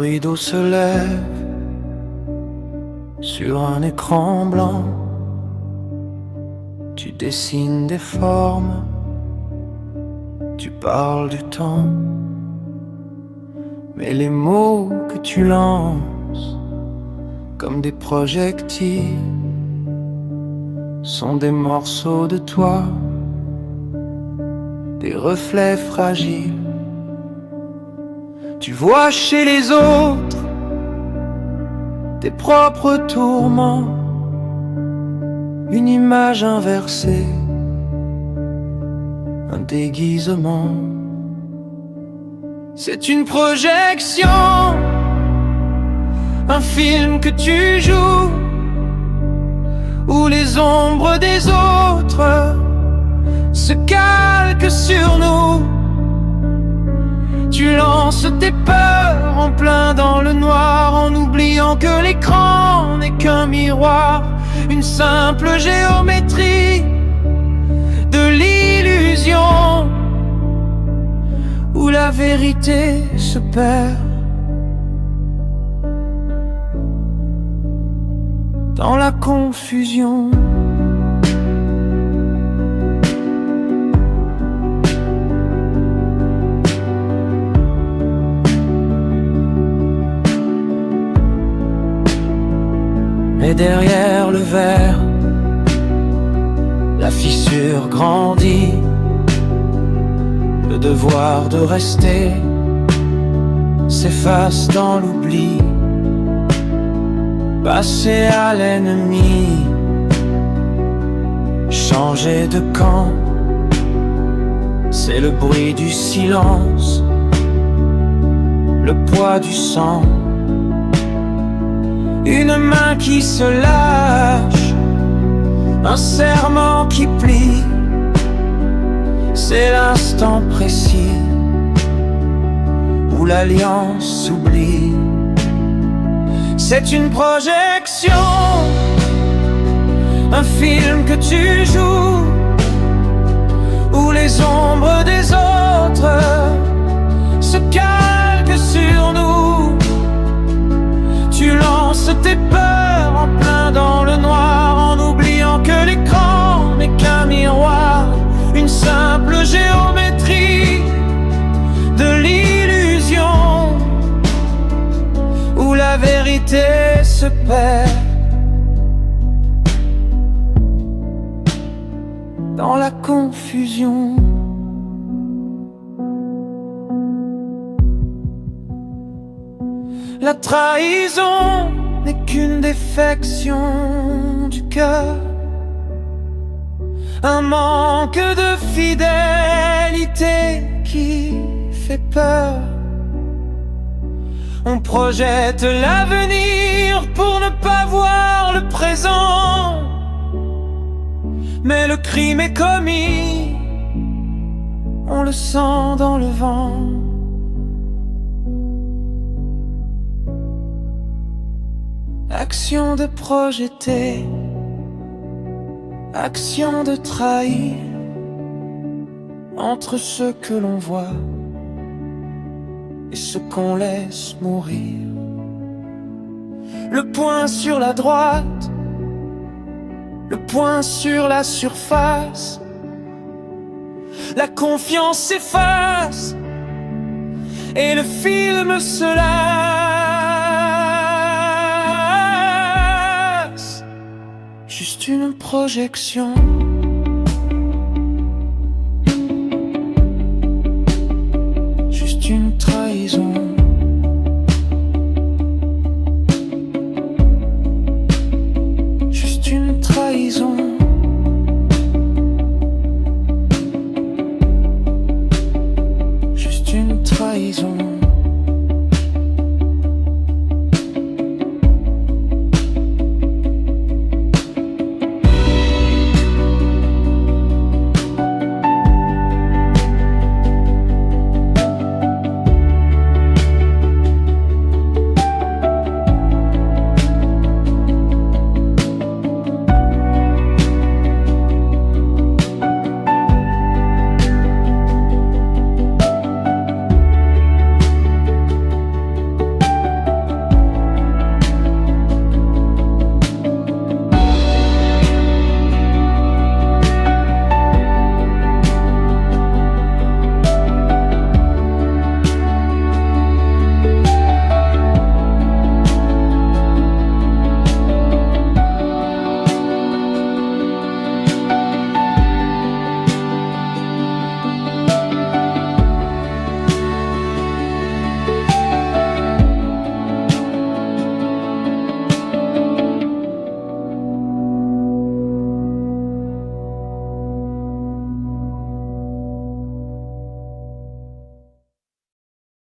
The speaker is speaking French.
rideau se lève sur un écran blanc. Tu dessines des formes, tu parles du temps, mais les mots que tu lances comme des projectiles sont des morceaux de toi, des reflets fragiles. Tu vois chez les autres tes propres tourments, une image inversée, un déguisement. C'est une projection, un film que tu joues, où les ombres des autres se calquent sur nous. Tu lances tes peurs en plein dans le noir, en oubliant que l'écran n'est qu'un miroir, une simple géométrie de l'illusion, où la vérité se perd dans la confusion. Et derrière le verre, la fissure grandit. Le devoir de rester s'efface dans l'oubli, passer à l'ennemi, changer de camp. C'est le bruit du silence, le poids du sang, une main qui se lâche, un serment qui plie. C'est l'instant précis où l'alliance s'oublie. C'est une projection, un film que tu joues, où les ombres des autres se calquent sur nous. Tu lances tes peurs en plein dans le noir, en oubliant que l'écran n'est qu'un miroir, une simple géométrie de l'illusion, où la vérité se perd dans la confusion. La trahison n'est qu'une défection du cœur, un manque de fidélité qui fait peur. On projette l'avenir pour ne pas voir le présent, mais le crime est commis, on le sent dans le vent. Action de projeter, action de trahir, entre ce que l'on voit et ce qu'on laisse mourir. Le point sur la droite, le point sur la surface, la confiance s'efface et le film se lasse. Juste une projection.